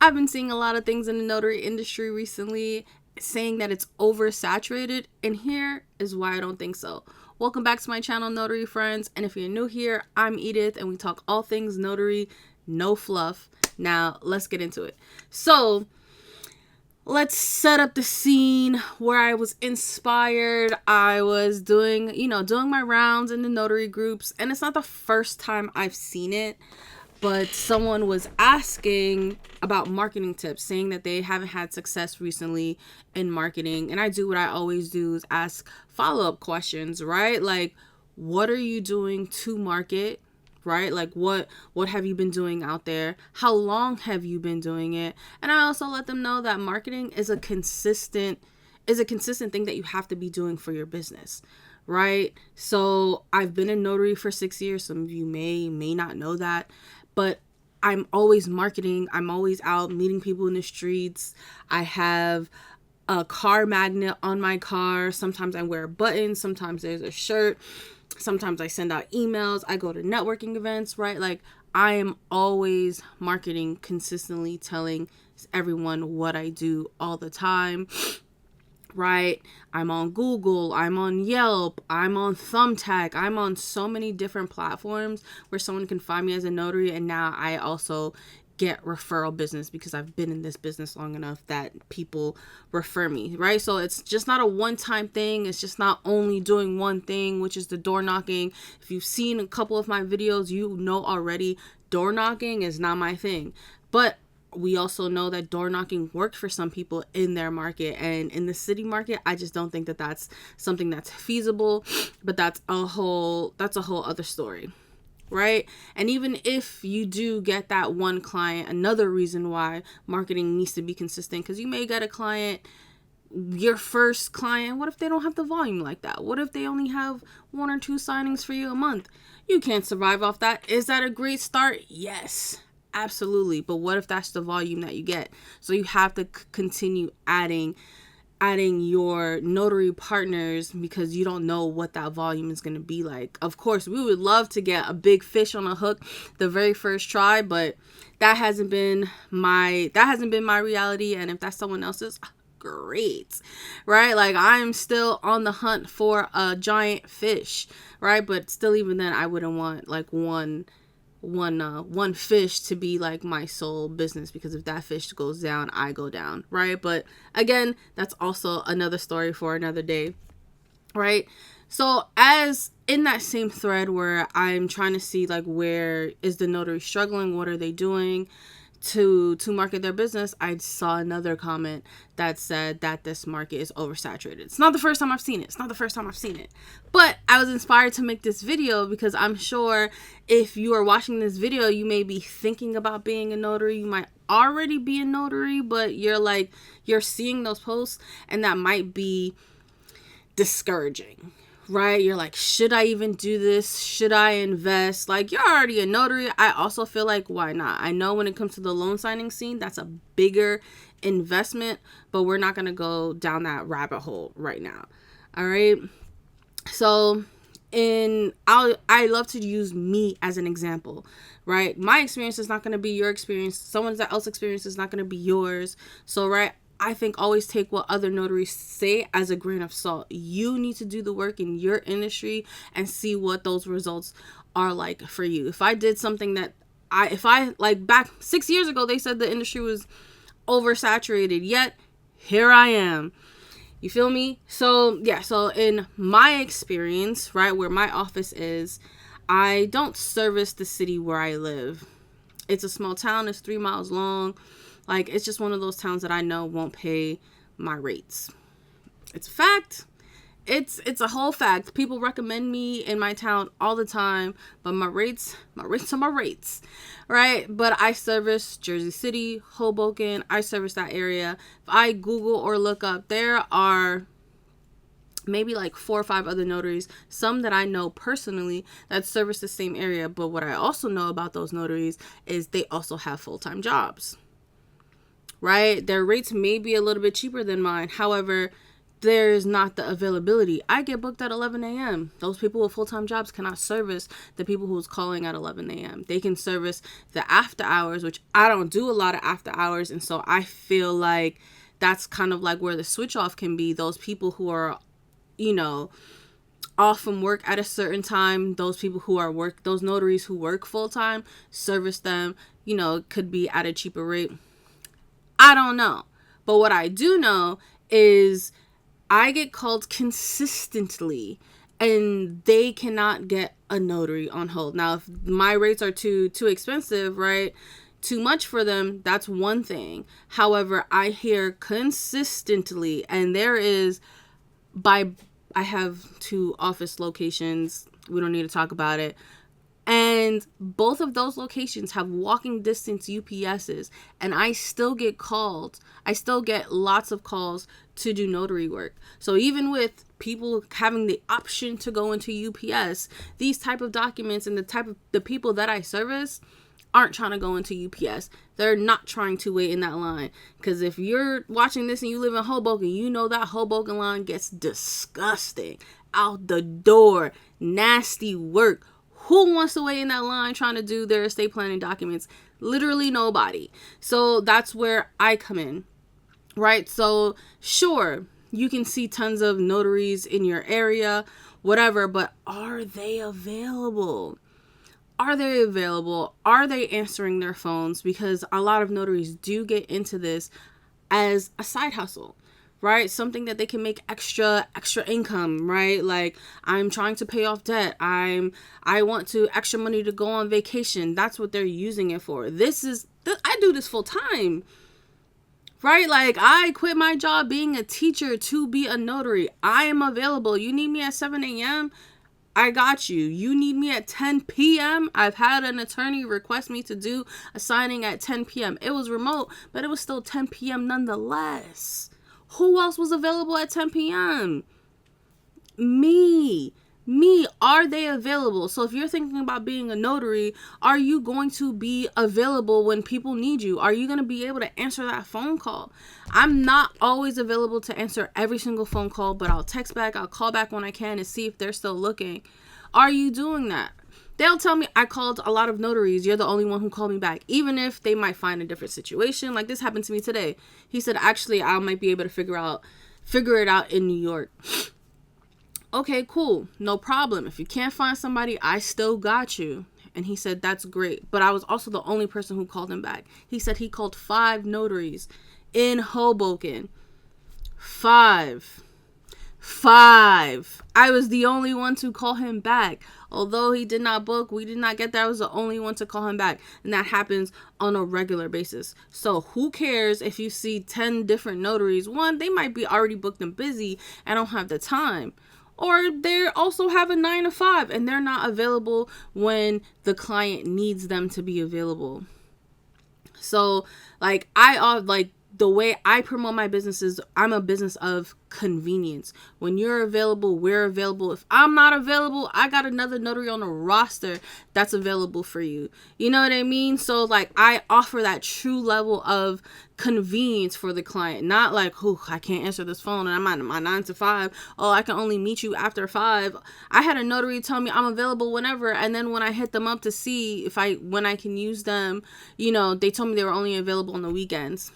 I've been seeing a lot of things in the notary industry recently saying that it's oversaturated, and here is why I don't think so. Welcome back to my channel, Notary Friends, and if you're new here, I'm Edith, and we talk all things notary, no fluff. Now, let's get into it. So, let's set up the scene where I was inspired. I was doing my rounds in the notary groups, and it's not the first time I've seen it, but someone was asking about marketing tips, saying that they haven't had success recently in marketing. And I do what I always do, is ask follow-up questions, right? Like, what are you doing to market? Right? Like, what have you been doing out there? How long have you been doing it? And I also let them know that marketing is a consistent thing that you have to be doing for your business, right? So I've been a notary for 6 years. Some of you may not know that, but I'm always marketing. I'm always out meeting people in the streets. I have a car magnet on my car. Sometimes I wear a button. Sometimes there's a shirt. Sometimes I send out emails. I go to networking events, right? Like, I am always marketing, consistently telling everyone what I do all the time, right? I'm on Google, I'm on Yelp, I'm on Thumbtack, I'm on so many different platforms where someone can find me as a notary. And now I also get referral business because I've been in this business long enough that people refer me, right? So it's just not a one-time thing. It's just not only doing one thing, which is the door knocking. If you've seen a couple of my videos, you know already door knocking is not my thing. But we also know that door knocking worked for some people in their market, and in the city market, I just don't think that that's something that's feasible. But that's a whole other story, right? And even if you do get that one client, another reason why marketing needs to be consistent, because you may get a client, your first client, what if they don't have the volume like that? What if they only have 1 or 2 signings for you a month? You can't survive off that. Is that a great start? Yes, absolutely. But what if that's the volume that you get? So you have to continue adding your notary partners, because you don't know what that volume is going to be like. Of course, we would love to get a big fish on a hook the very first try, but that hasn't been my reality. And if that's someone else's, great, right? Like, I'm still on the hunt for a giant fish, right? But still, even then, I wouldn't want like one fish to be like my sole business, because if that fish goes down, I go down, right? But again, that's also another story for another day, right? So as in that same thread where I'm trying to see, like, where is the notary struggling, what are they doing to market their business, I saw another comment that said that this market is oversaturated. It's not the first time I've seen it. But I was inspired to make this video because I'm sure if you are watching this video, you may be thinking about being a notary. You might already be a notary, but you're seeing those posts, and that might be discouraging, right? You're like, should I even do this? Should I invest? Like, you're already a notary. I also feel like, why not? I know when it comes to the loan signing scene, that's a bigger investment, but we're not going to go down that rabbit hole right now. All right. So I love to use me as an example, right? My experience is not going to be your experience. Someone else's experience is not going to be yours. So, right, I think always take what other notaries say as a grain of salt. You need to do the work in your industry and see what those results are like for you. If I did something that like back 6 years ago, they said the industry was oversaturated, yet here I am. You feel me? So yeah, so in my experience, right, where my office is, I don't service the city where I live. It's a small town. It's 3 miles long. Like, it's just one of those towns that I know won't pay my rates. It's a fact. It's a whole fact. People recommend me in my town all the time, but my rates are my rates, right? But I service Jersey City, Hoboken. I service that area. If I Google or look up, there are maybe like 4 or 5 other notaries, some that I know personally, that service the same area. But what I also know about those notaries is they also have full-time jobs, right? Their rates may be a little bit cheaper than mine. However, there's not the availability. I get booked at 11 a.m. Those people with full-time jobs cannot service the people who's calling at 11 a.m. They can service the after hours, which I don't do a lot of after hours. And so I feel like that's kind of like where the switch off can be. Those people who are, off from work at a certain time, those people who are those notaries who work full-time, service them, could be at a cheaper rate. I don't know. But what I do know is I get called consistently and they cannot get a notary on hold. Now, if my rates are too expensive, right? Too much for them, that's one thing. However, I hear consistently, and I have 2 office locations. We don't need to talk about it. And both of those locations have walking distance UPSs, and I still get called. I still get lots of calls to do notary work. So even with people having the option to go into UPS, these type of documents and the people that I service aren't trying to go into UPS. They're not trying to wait in that line. Because if you're watching this and you live in Hoboken, you know that Hoboken line gets disgusting. Out the door. Nasty work. Who wants to wait in that line trying to do their estate planning documents? Literally nobody. So that's where I come in, right? So sure, you can see tons of notaries in your area, whatever, but are they available? Are they available? Are they answering their phones? Because a lot of notaries do get into this as a side hustle. Right? Something that they can make extra income, right? Like, I'm trying to pay off debt. I want extra money to go on vacation. That's what they're using it for. I do this full time, right? Like, I quit my job being a teacher to be a notary. I am available. You need me at 7 a.m. I got you. You need me at 10 p.m. I've had an attorney request me to do a signing at 10 p.m. It was remote, but it was still 10 p.m. nonetheless. Who else was available at 10 p.m.? Me. Are they available? So if you're thinking about being a notary, are you going to be available when people need you? Are you going to be able to answer that phone call? I'm not always available to answer every single phone call, but I'll text back, I'll call back when I can and see if they're still looking. Are you doing that? They'll tell me, I called a lot of notaries. You're the only one who called me back. Even if they might find a different situation. Like this happened to me today. He said, actually, I might be able to figure it out in New York. Okay, cool. No problem. If you can't find somebody, I still got you. And he said, that's great. But I was also the only person who called him back. He said he called 5 notaries in Hoboken. 5. I was the only one to call him back. Although he did not book, we did not get there. I was the only one to call him back. And that happens on a regular basis. So who cares if you see 10 different notaries? One, they might be already booked and busy and don't have the time. Or they also have a 9 to 5 and they're not available when the client needs them to be available. So the way I promote my business is I'm a business of convenience. When you're available, we're available. If I'm not available, I got another notary on the roster that's available for you. You know what I mean? So I offer that true level of convenience for the client. Not like, I can't answer this phone and I'm at my 9 to 5. Oh, I can only meet you after 5. I had a notary tell me I'm available whenever. And then when I hit them up to see when I can use them, they told me they were only available on the weekends.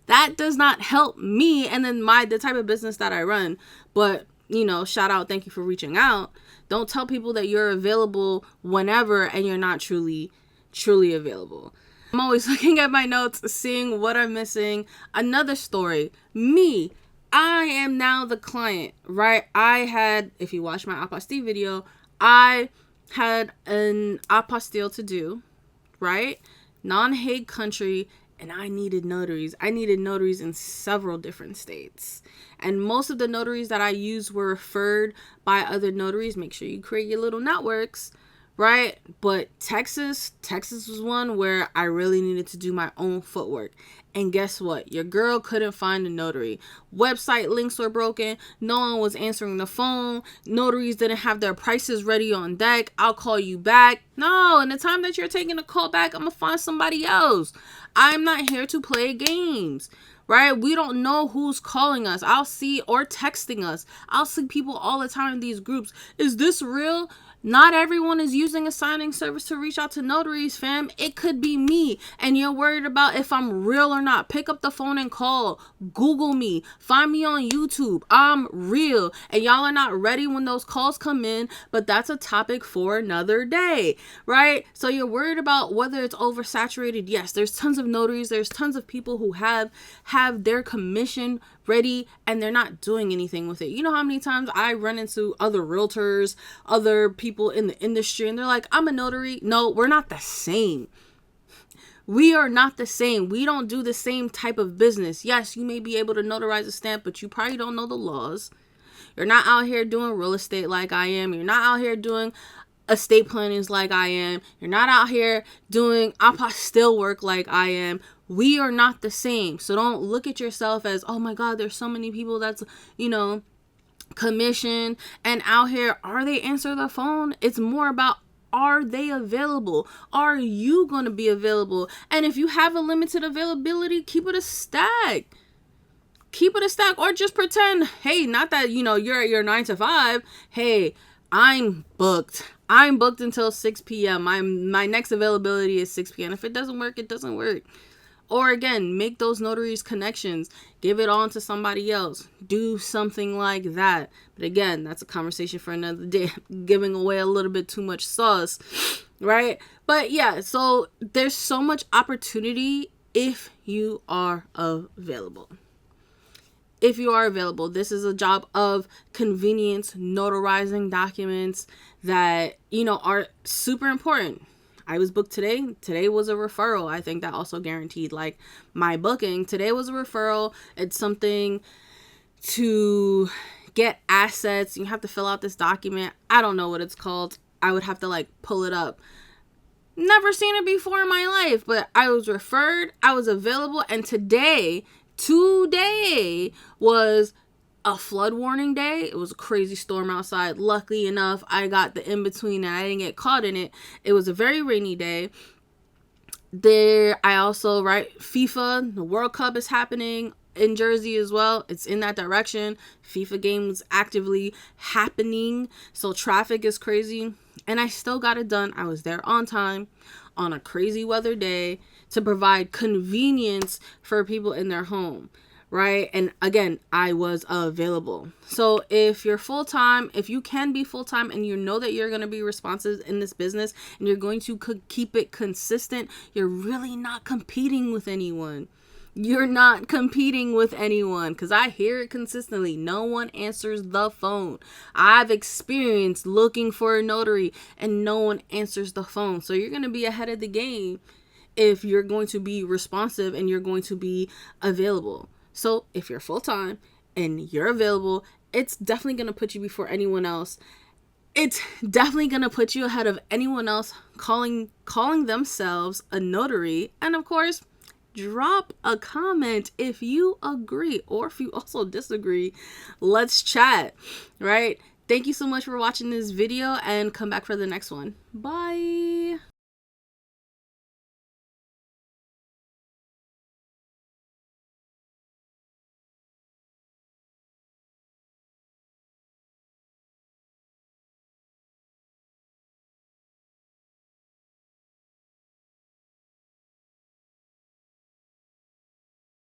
That does not help me and then the type of business that I run. But, shout out, thank you for reaching out. Don't tell people that you're available whenever and you're not truly available. I'm always looking at my notes, seeing what I'm missing. Another story. Me. I am now the client, right? If you watch my apostille video, I had an apostille to do, right? Non-Hague country. And I needed notaries. I needed notaries in several different states. And most of the notaries that I used were referred by other notaries. Make sure you create your little networks, right? But Texas was one where I really needed to do my own footwork. And guess what? Your girl couldn't find a notary. Website links were broken. No one was answering the phone. Notaries didn't have their prices ready on deck. I'll call you back. No, in the time that you're taking a call back, I'm going to find somebody else. I'm not here to play games. right? We don't know who's calling us. I'll see, or texting us. I'll see people all the time in these groups. Is this real? Not everyone is using a signing service to reach out to notaries, fam. It could be me, and you're worried about if I'm real or not. Pick up the phone and call. Google me. Find me on YouTube. I'm real, and y'all are not ready when those calls come in, but that's a topic for another day, right? So you're worried about whether it's oversaturated. Yes, there's tons of notaries. There's tons of people who have their commission ready and they're not doing anything with it. You know how many times I run into other realtors, other people in the industry, and they're like, I'm a notary. No, we're not the same. We are not the same. We don't do the same type of business. Yes, you may be able to notarize a stamp, but you probably don't know the laws. You're not out here doing real estate like I am. You're not out here doing estate plannings like I am. You're not out here doing apostille work like I am. We are not the same. So don't look at yourself as, oh my God, there's so many people that's, commission and out here. Are they answer the phone? It's more about, are they available? Are you going to be available? And if you have a limited availability, keep it a stack. Keep it a stack, or just pretend, hey, not that, you're at your 9 to 5. Hey, I'm booked. I'm booked until 6 p.m. My next availability is 6 p.m. If it doesn't work, it doesn't work. Or again, make those notaries connections. Give it on to somebody else. Do something like that. But again, that's a conversation for another day. Giving away a little bit too much sauce, right? But yeah, so there's so much opportunity if you are available. If you are available, this is a job of convenience, notarizing documents that, are super important. I was booked today. Today was a referral. I think that also guaranteed my booking. Today was a referral. It's something to get assets. You have to fill out this document. I don't know what it's called. I would have to pull it up. Never seen it before in my life, but I was referred. I was available. And today was a flood warning day. It was a crazy storm outside. Luckily enough, I got the in-between and I didn't get caught in it. It was a very rainy day. I also, FIFA, the World Cup is happening in Jersey as well. It's in that direction. FIFA games actively happening. So traffic is crazy. And I still got it done. I was there on time on a crazy weather day to provide convenience for people in their home. Right? And again, I was available. So if you're full-time, if you can be full-time and you know that you're going to be responsive in this business and you're going to keep it consistent, you're really not competing with anyone. You're not competing with anyone, because I hear it consistently. No one answers the phone. I've experienced looking for a notary and no one answers the phone. So you're going to be ahead of the game if you're going to be responsive and you're going to be available. So if you're full-time and you're available, it's definitely going to put you before anyone else. It's definitely going to put you ahead of anyone else calling themselves a notary. And of course, drop a comment if you agree or if you also disagree. Let's chat, right? Thank you so much for watching this video and come back for the next one. Bye.